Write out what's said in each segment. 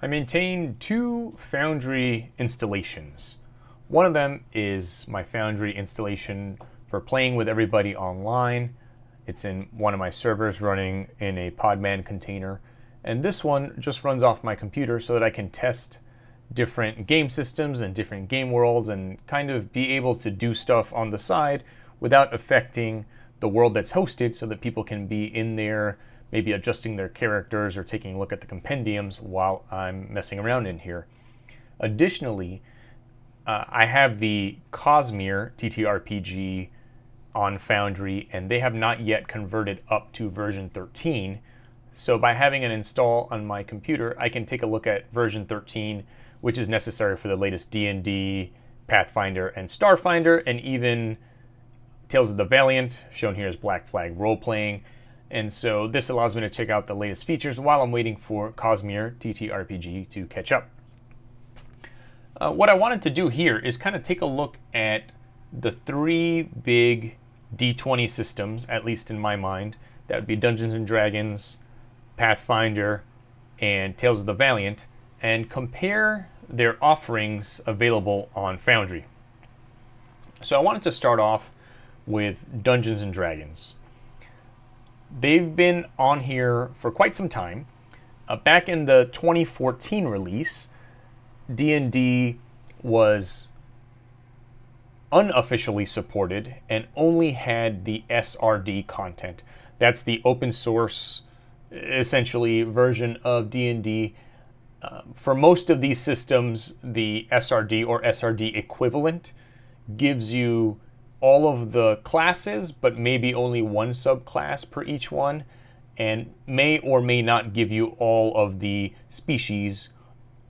I maintain two Foundry installations. One of them is my Foundry installation for playing with everybody online. It's in one of my servers running in a Podman container. And this one just runs off my computer so that I can test different game systems and different game worlds and kind of be able to do stuff on the side without affecting the world that's hosted, so that people can be in there maybe adjusting their characters or taking a look at the compendiums while I'm messing around in here. Additionally, I have the Cosmere TTRPG on Foundry, and they have not yet converted up to version 13. So by having an install on my computer, I can take a look at version 13, which is necessary for the latest D&D, Pathfinder, and Starfinder, and even Tales of the Valiant, shown here as Black Flag role-playing. And so this allows me to check out the latest features while I'm waiting for Cosmere TTRPG to catch up. What I wanted to do here is kind of take a look at the three big D20 systems, at least in my mind. That would be Dungeons & Dragons, Pathfinder, and Tales of the Valiant, and compare their offerings available on Foundry. So I wanted to start off with Dungeons & Dragons. They've been on here for quite some time. Back in the 2014 release, D&D was unofficially supported and only had the SRD content. That's the open source, essentially, version of D&D. For most of these systems, the SRD or SRD equivalent gives you all of the classes, but maybe only one subclass per each one, and may or may not give you all of the species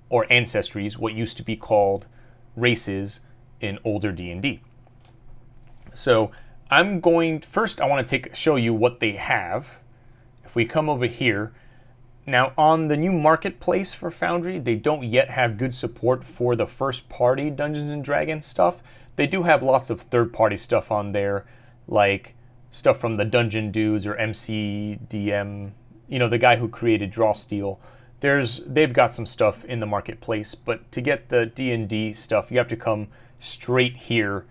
or ancestries, what used to be called races in older D&D. So I want to show you what they have. If we come over here, now on the new marketplace for Foundry, they don't yet have good support for the first-party Dungeons & Dragons stuff. They do have lots of third-party stuff on there, like stuff from the Dungeon Dudes or MCDM, the guy who created Drawsteel. They've got some stuff in the marketplace, but to get the D&D stuff, you have to come straight here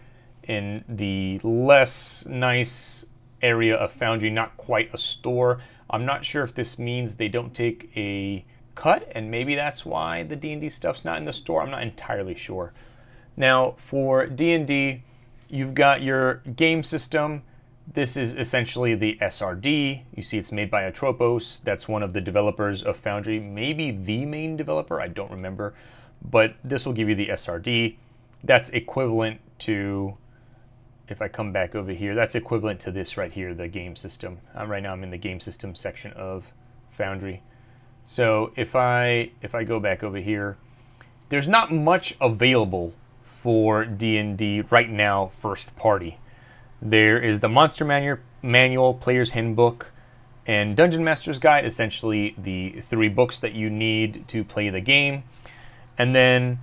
in the less nice area of Foundry, not quite a store. I'm not sure if this means they don't take a cut, and maybe that's why the D&D stuff's not in the store. I'm not entirely sure. Now, for D&D, you've got your game system. This is essentially the SRD. You see it's made by Atropos. That's one of the developers of Foundry, maybe the main developer, I don't remember. But this will give you the SRD. That's equivalent to, if I come back over here, that's equivalent to this right here, the game system. Right now I'm in the game system section of Foundry. So if I go back over here, there's not much available for D&D right now, first party. There is the Monster Manual, Player's Handbook, and Dungeon Master's Guide, essentially the three books that you need to play the game. And then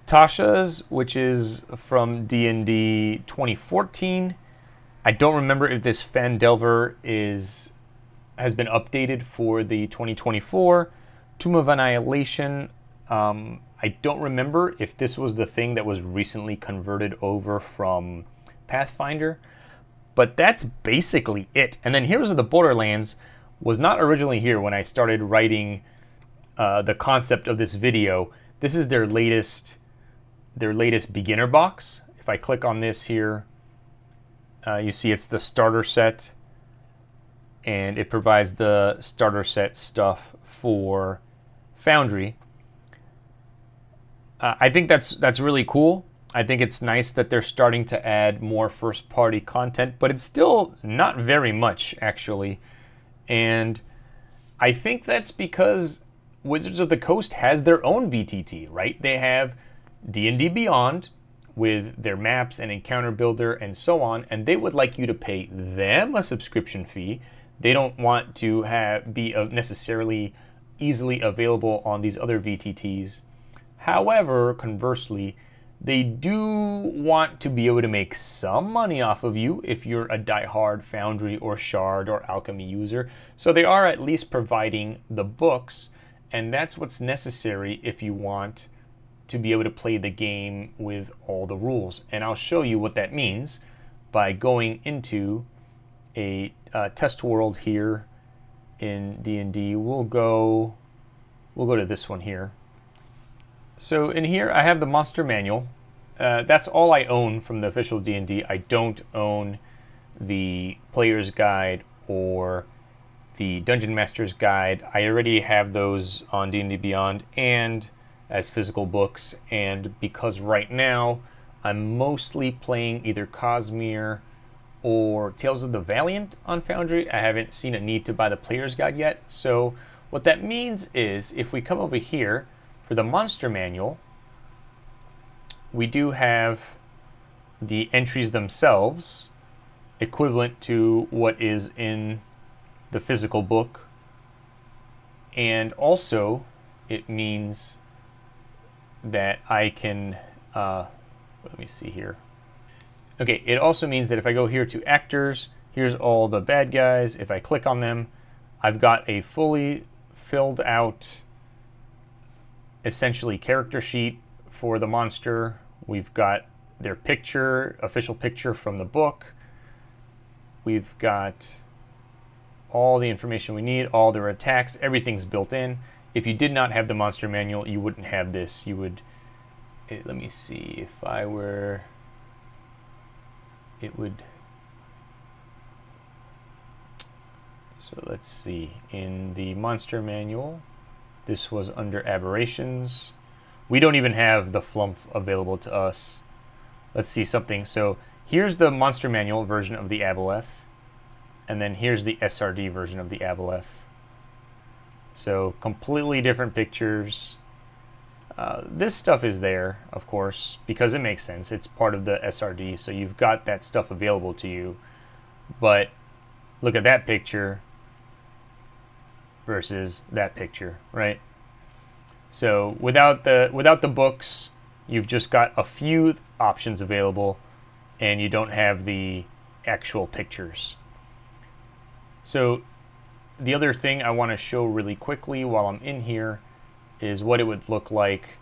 Tasha's, which is from D&D 2014. I don't remember if this Fandelver has been updated for the 2024. Tomb of Annihilation, I don't remember if this was the thing that was recently converted over from Pathfinder, but that's basically it. And then Heroes of the Borderlands was not originally here when I started writing the concept of this video. This is their latest beginner box. If I click on this here, you see it's the starter set, and it provides the starter set stuff for Foundry. I think that's really cool. I think it's nice that they're starting to add more first-party content, but it's still not very much, actually. And I think that's because Wizards of the Coast has their own VTT, right? They have D&D Beyond with their maps and encounter builder and so on, and they would like you to pay them a subscription fee. They don't want to be necessarily easily available on these other VTTs. However, conversely, they do want to be able to make some money off of you if you're a diehard Foundry or Shard or Alchemy user. So they are at least providing the books And that's what's necessary if you want to be able to play the game with all the rules. And I'll show you what that means by going into a test world here in D&D. We'll go to this one here. So in here I have the monster manual. That's all I own from the official D&D. I don't own the player's guide or the Dungeon Master's Guide. I already have those on D&D Beyond and as physical books, and because right now I'm mostly playing either Cosmere or Tales of the Valiant on Foundry, I haven't seen a need to buy the player's guide yet. So what that means is if we come over here for the monster manual, we do have the entries themselves equivalent to what is in the physical book, and also it means that I can let me see here. Okay, it also means that if I go here to actors, here's all the bad guys. If I click on them, I've got a fully filled out essentially character sheet for the monster. We've got their picture, official picture from the book. We've got all the information we need, all their attacks, everything's built in. If you did not have the monster manual, you wouldn't have this. You would, let me see, if I were, it would, so let's see, in the monster manual, this was under aberrations. We don't even have the flump available to us. Let's see something. So here's the monster manual version of the aboleth. And then here's the SRD version of the aboleth. So completely different pictures. This stuff is there, of course, because it makes sense. It's part of the SRD, so you've got that stuff available to you. But look at that picture versus that picture, right? So without the books, you've just got a few options available, and you don't have the actual pictures. So the other thing I want to show really quickly while I'm in here is what it would look like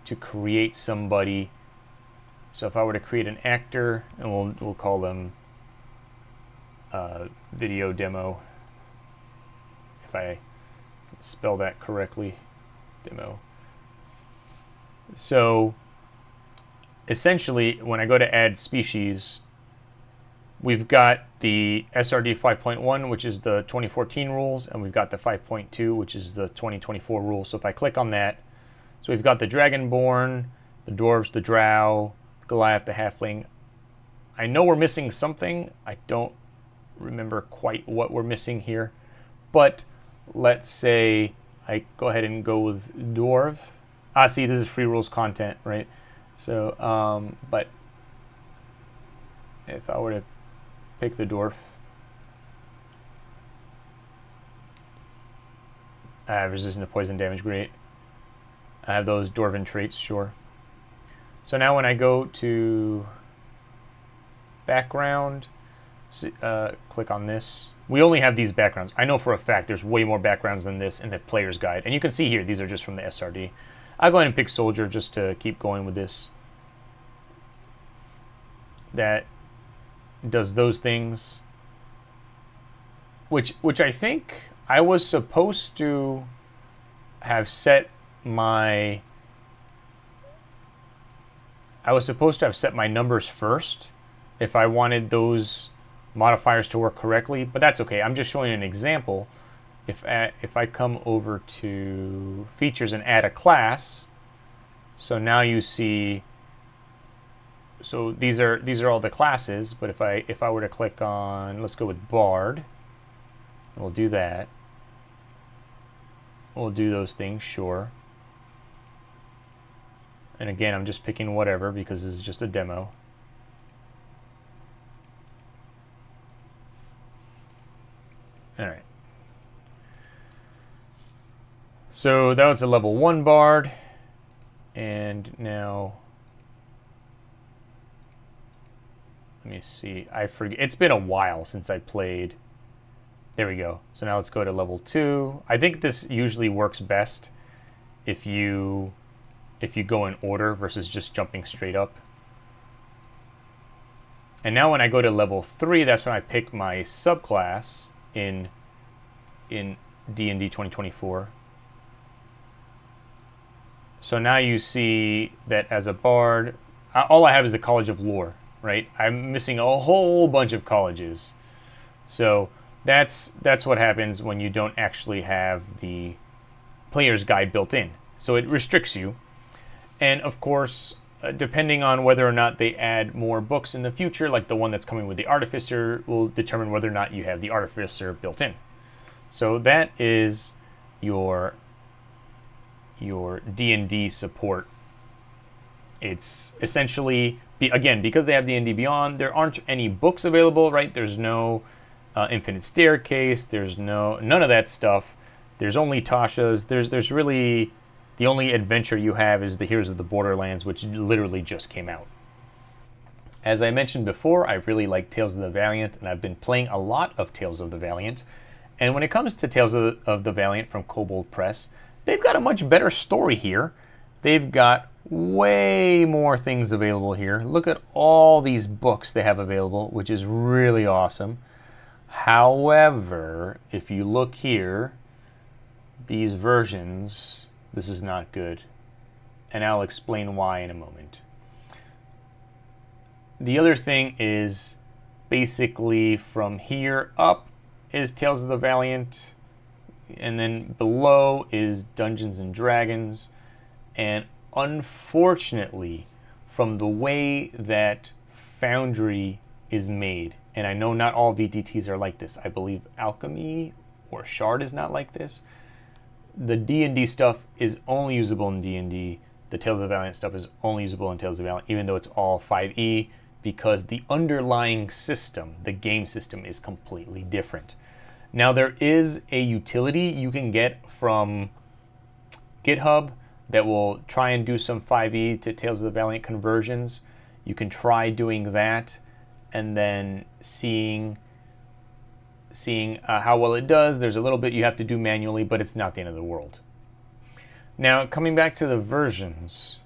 to create somebody. So if I were to create an actor, and we'll call them video demo, if I spell that correctly, demo. So essentially, when I go to add species, we've got the SRD 5.1, which is the 2014 rules, and we've got the 5.2, which is the 2024 rules. So if I click on that, so we've got the Dragonborn, the Dwarves, the Drow, Goliath, the Halfling. I know we're missing something. I don't remember quite what we're missing here. But let's say I go ahead and go with Dwarf. See, this is free rules content, right? So, but if I were to pick the dwarf, I have resistant to poison damage, great. I have those dwarven traits, sure. So now when I go to background, click on this. We only have these backgrounds. I know for a fact there's way more backgrounds than this in the player's guide. And you can see here, these are just from the SRD. I'll go ahead and pick soldier just to keep going with this. That does those things, which I think I was supposed to have set my numbers first if I wanted those modifiers to work correctly, but that's okay. I'm just showing an example. If I come over to features and add a class, so now you see, so these are all the classes, but if I were to click on, let's go with Bard, we'll do that. We'll do those things, sure. And again, I'm just picking whatever because this is just a demo. All right. So that was a level 1 Bard, and now let me see. I forget. It's been a while since I played There we go. So now let's go to level 2. I think this usually works best if you go in order versus just jumping straight up. And now when I go to level 3, that's when I pick my subclass in D&D 2024. So now you see that as a bard, all I have is the College of Lore, right? I'm missing a whole bunch of colleges. So that's what happens when you don't actually have the player's guide built in. So it restricts you. And of course, depending on whether or not they add more books in the future, like the one that's coming with the Artificer, will determine whether or not you have the Artificer built in. So that is your D&D support. It's essentially, again, because they have D&D Beyond, there aren't any books available, right? There's no Infinite Staircase, there's none of that stuff. There's only Tasha's. There's really, the only adventure you have is the Heroes of the Borderlands, which literally just came out. As I mentioned before, I really like Tales of the Valiant, and I've been playing a lot of Tales of the Valiant. And when it comes to Tales of the Valiant from Kobold Press, they've got a much better story here. They've got way more things available here. Look at all these books they have available, which is really awesome. However, if you look here, these versions, this is not good. And I'll explain why in a moment. The other thing is basically from here up is Tales of the Valiant, and then below is Dungeons and Dragons. And unfortunately, from the way that Foundry is made, and I know not all VTTs are like this, I believe Alchemy or Shard is not like this. The D&D stuff is only usable in D&D. The Tales of the Valiant stuff is only usable in Tales of the Valiant, even though it's all 5e, because the underlying system, the game system, is completely different. Now, there is a utility you can get from GitHub that will try and do some 5e to Tales of the Valiant conversions. You can try doing that and then seeing how well it does. There's a little bit you have to do manually, but it's not the end of the world. Now, coming back to the versions,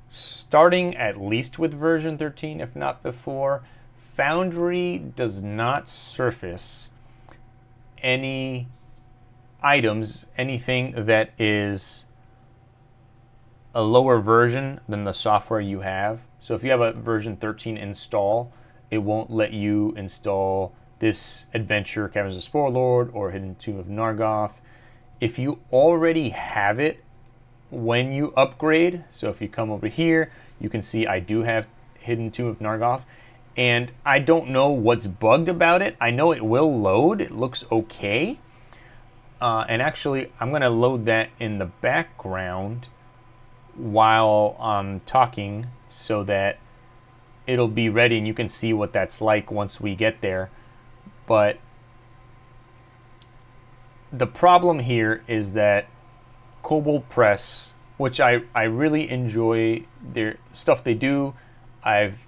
starting at least with version 13, if not before, Foundry does not surface any items, anything that is a lower version than the software you have. So if you have a version 13 install, it won't let you install this adventure, Caverns of Sporelord or Hidden Tomb of Nargoth. If you already have it when you upgrade, so if you come over here, you can see I do have Hidden Tomb of Nargoth, and I don't know what's bugged about it. I know it will load. It looks okay. And actually, I'm going to load that in the background while I'm talking so that it'll be ready and you can see what that's like once we get there. But the problem here is that Kobold Press, which I really enjoy their stuff they do. I've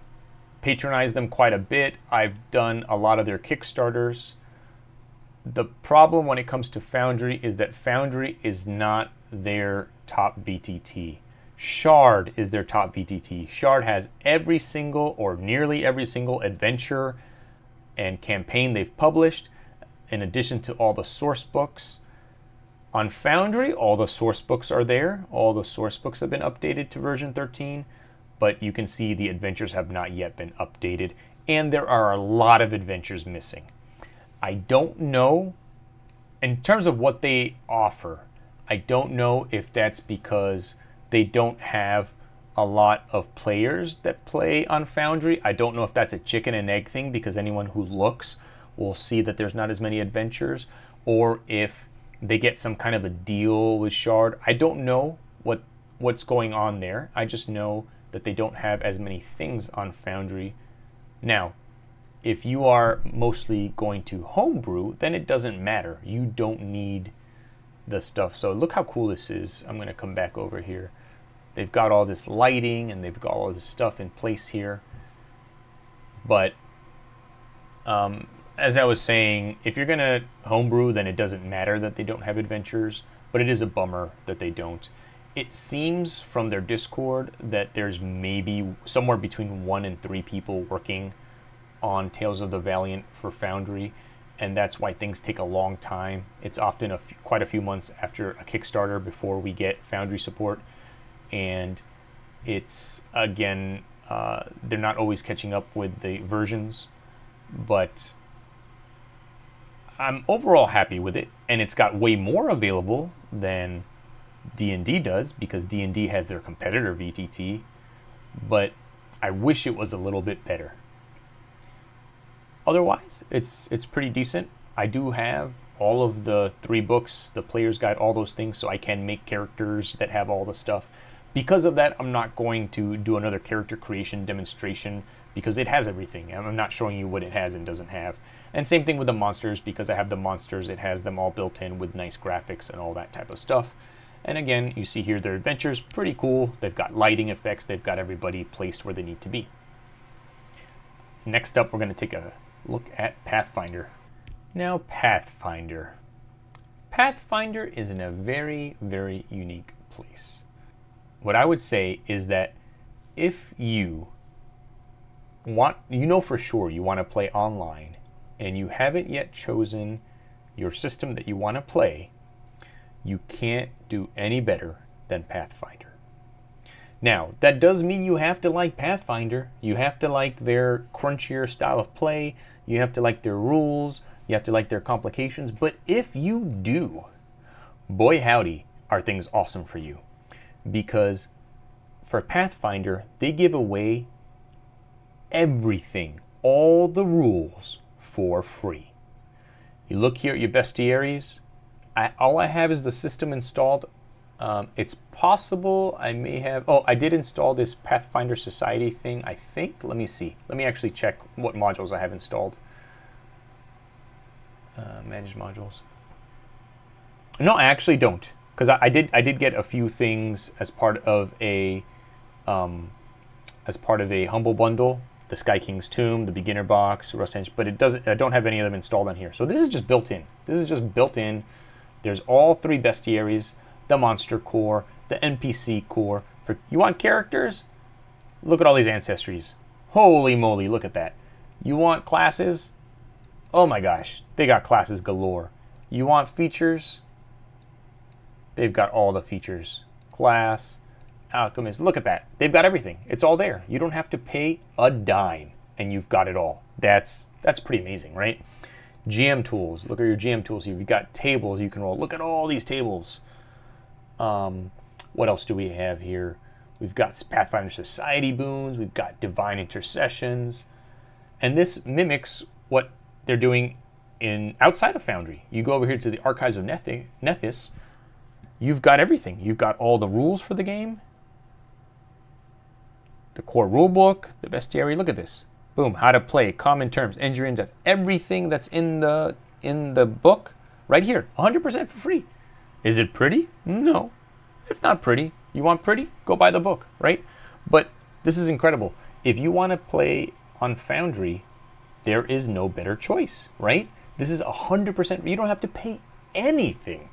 patronized them quite a bit. I've done a lot of their Kickstarters. The problem when it comes to Foundry is that Foundry is not their top VTT. Shard is their top VTT. Shard has every single or nearly every single adventure and campaign they've published, in addition to all the source books. On Foundry, all the source books are there. All the source books have been updated to version 13, but you can see the adventures have not yet been updated, and there are a lot of adventures missing. I don't know, in terms of what they offer, I don't know if that's because they don't have a lot of players that play on Foundry. I don't know if that's a chicken and egg thing because anyone who looks will see that there's not as many adventures, or if they get some kind of a deal with Shard. I don't know what's going on there. I just know that they don't have as many things on Foundry. Now, if you are mostly going to homebrew, then it doesn't matter. You don't need the stuff. So look how cool this is. I'm going to come back over here. They've got all this lighting and they've got all this stuff in place here. But as I was saying, if you're going to homebrew, then it doesn't matter that they don't have adventures, but it is a bummer that they don't. It seems from their Discord that there's maybe somewhere between 1 and 3 people working on Tales of the Valiant for Foundry, and that's why things take a long time. It's often quite a few months after a Kickstarter before we get Foundry support, and it's, again, they're not always catching up with the versions, but I'm overall happy with it, and it's got way more available than D&D does, because D&D has their competitor VTT, but I wish it was a little bit better. Otherwise, it's pretty decent. I do have all of the 3 books, the player's guide, all those things, so I can make characters that have all the stuff. Because of that, I'm not going to do another character creation demonstration, because it has everything. I'm not showing you what it has and doesn't have. And same thing with the monsters, because I have the monsters, it has them all built in with nice graphics and all that type of stuff. And again, you see here their adventures, pretty cool. They've got lighting effects, they've got everybody placed where they need to be. Next up, we're going to take a look at Pathfinder. Now, Pathfinder. Pathfinder is in a very, very unique place. What I would say is that if you want, you know for sure you want to play online, and you haven't yet chosen your system that you want to play, you can't do any better than Pathfinder. Now, that does mean you have to like Pathfinder. You have to like their crunchier style of play. You have to like their rules. You have to like their complications. But if you do, boy howdy, are things awesome for you. Because for Pathfinder, they give away everything, all the rules, for free. You look here at your bestiaries. All I have is the system installed. It's possible I may have... Oh, I did install this Pathfinder Society thing, I think. Let me see. Let me actually check what modules I have installed. Manage modules. No, I actually don't. Because I did get a few things as part of a humble bundle. The Sky King's Tomb, the Beginner Box, Rust Henge, but I don't have any of them installed on here. So this is just built in. This is just built in. There's all 3 bestiaries, the monster core, the NPC core. You want characters? Look at all these ancestries. Holy moly, look at that. You want classes? Oh my gosh, they got classes galore. You want features? They've got all the features. Class, alchemist, look at that. They've got everything. It's all there. You don't have to pay a dime, and you've got it all. That's pretty amazing, right? GM tools. Look at your GM tools here. You've got tables you can roll. Look at all these tables. What else do we have here? We've got Pathfinder Society boons. We've got Divine Intercessions. And this mimics what they're doing outside of Foundry. You go over here to the Archives of Nethys. You've got everything. You've got all the rules for the game. The core rulebook, the bestiary. Look at this. Boom, how to play, common terms, injury and death. Everything that's in the book, right here, 100% for free. Is it pretty? No, it's not pretty. You want pretty? Go buy the book, right? But this is incredible. If you want to play on Foundry, there is no better choice, right? This is 100%, you don't have to pay anything.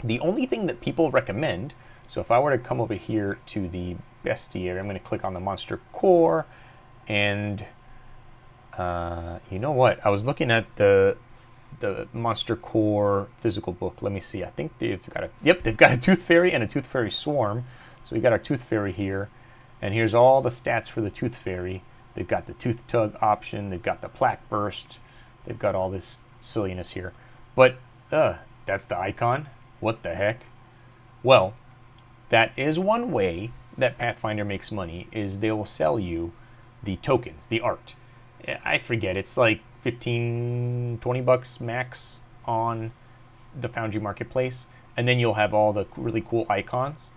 The only thing that people recommend, so if I were to come over here to the bestiary, I'm going to click on the monster core, and you know what? I was looking at the monster core physical book. Let me see. I think they've got a tooth fairy and a tooth fairy swarm. So we got our tooth fairy here, and here's all the stats for the tooth fairy. They've got the tooth tug option. They've got the plaque burst. They've got all this silliness here. But that's the icon. What the heck? Well, that is one way that Pathfinder makes money, is they will sell you the tokens, the art. I forget, it's like 15, 20 bucks max on the Foundry Marketplace, and then you'll have all the really cool icons.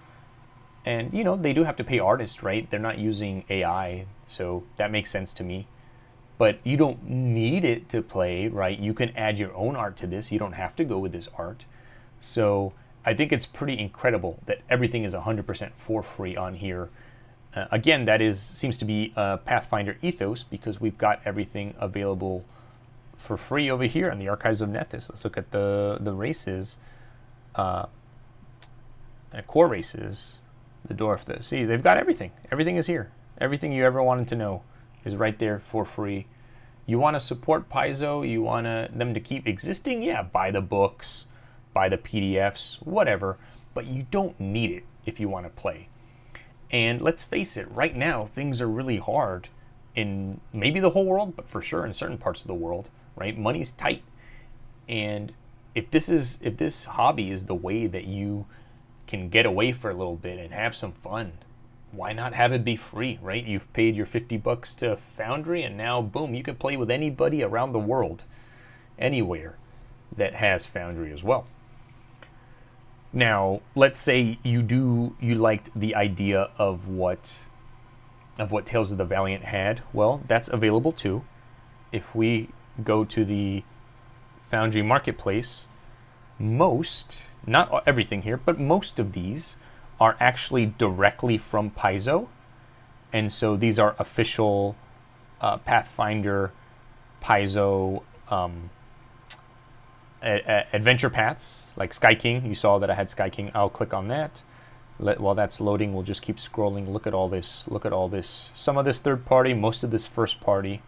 And, you know, they do have to pay artists, right? They're not using AI, so that makes sense to me. But you don't need it to play, right? You can add your own art to this. You don't have to go with this art. So I think it's pretty incredible that everything is 100% for free on here. Again, that seems to be a Pathfinder ethos, because we've got everything available for free over here on the Archives of Nethys. Let's look at the races, core races, the Dwarf. See, they've got everything. Everything is here. Everything you ever wanted to know is right there for free. You want to support Paizo? You want them to keep existing? Yeah, buy the books, buy the PDFs, whatever. But you don't need it if you want to play. And let's face it, right now things are really hard in maybe the whole world, but for sure in certain parts of the world, right? Money's tight. And if this hobby is the way that you can get away for a little bit and have some fun, why not have it be free, right? You've paid your $50 to Foundry, and now boom, you can play with anybody around the world, anywhere that has Foundry as well. Now, let's say you liked the idea of what Tales of the Valiant had. Well, that's available too. If we go to the Foundry Marketplace, not everything here, but most of these are actually directly from Paizo. And so these are official Pathfinder, Paizo adventure paths, like Sky King. You saw that I had Sky King. I'll click on that. While that's loading, we'll just keep scrolling. Look at all this. Look at all this. Some of this third party, most of this first party.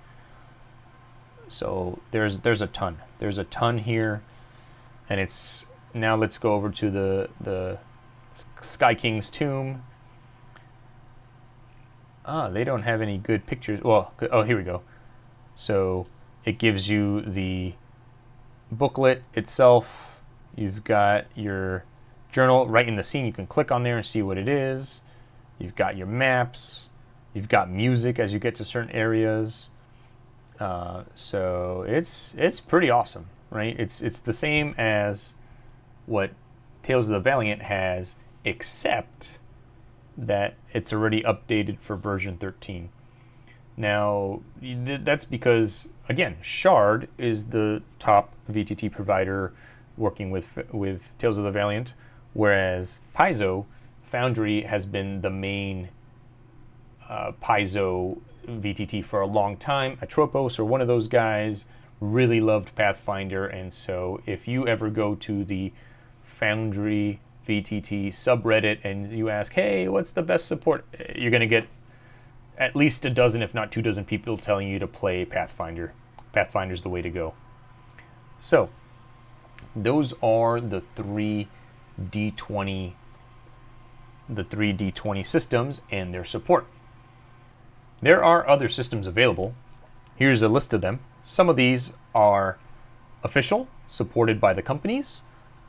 So there's a ton. There's a ton here. And it's now let's go over to the Sky King's tomb. They don't have any good pictures. Well, oh, here we go. So it gives you the booklet itself. You've got your journal right in the scene. You can click on there and see what it is. You've got your maps. You've got music as you get to certain areas. So it's pretty awesome, right? It's the same as what Tales of the Valiant has, except that it's already updated for version 13. Now, that's because, again, Shard is the top VTT provider working with Tales of the Valiant, whereas Paizo, Foundry has been the main Paizo VTT for a long time. Atropos, or one of those guys, really loved Pathfinder, and so if you ever go to the FoundryVTT subreddit and you ask, hey, what's the best support, you're going to get at least a dozen, if not 24 people telling you to play Pathfinder. Pathfinder's the way to go. So, those are the three D20 systems and their support. There are other systems available. Here's a list of them. Some of these are official, supported by the companies.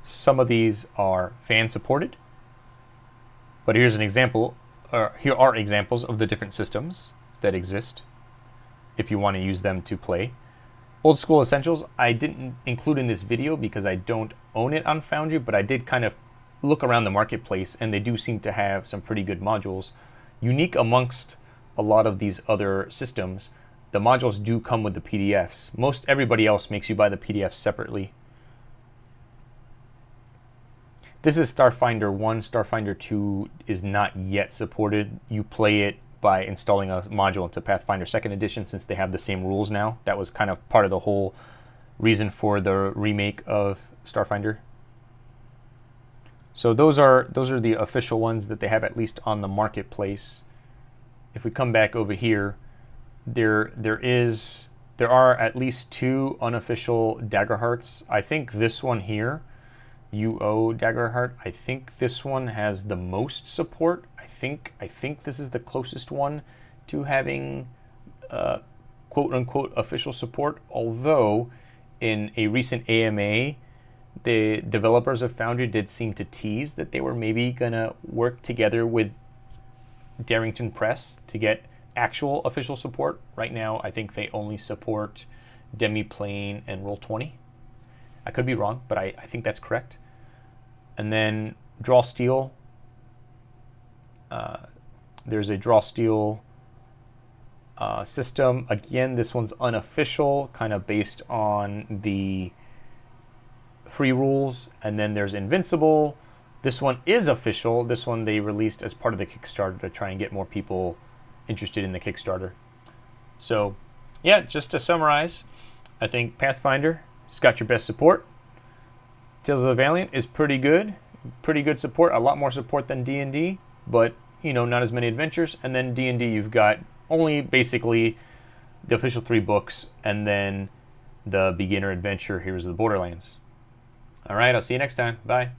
Some of these are fan supported. But here's an example. Here are examples of the different systems that exist if you want to use them to play. Old School Essentials, I didn't include in this video because I don't own it on Foundry, but I did kind of look around the marketplace, and they do seem to have some pretty good modules. Unique amongst a lot of these other systems, the modules do come with the PDFs. Most everybody else makes you buy the PDFs separately. This is Starfinder 1. Starfinder 2 is not yet supported. You play it by installing a module into Pathfinder 2nd Edition, since they have the same rules now. That was kind of part of the whole reason for the remake of Starfinder. So those are the official ones that they have, at least on the marketplace. If we come back over here, there are at least 2 unofficial Daggerhearts. I think this one here, UO Daggerheart, I think this one has the most support. I think this is the closest one to having quote unquote official support, although in a recent AMA, the developers of Foundry did seem to tease that they were maybe gonna work together with Darrington Press to get actual official support. Right now, I think they only support Demiplane and Roll20. I could be wrong, but I think that's correct. And then Draw Steel. There's a Draw Steel system. Again, this one's unofficial, kind of based on the free rules. And then there's Invincible. This one is official. This one they released as part of the Kickstarter to try and get more people interested in the Kickstarter. So, yeah, just to summarize, I think Pathfinder has got your best support. Tales of the Valiant is pretty good support, a lot more support than D&D, but you know, not as many adventures. And then D&D, you've got only basically the official 3 books and then the beginner adventure Heroes of the Borderlands. All right, I'll see you next time. Bye.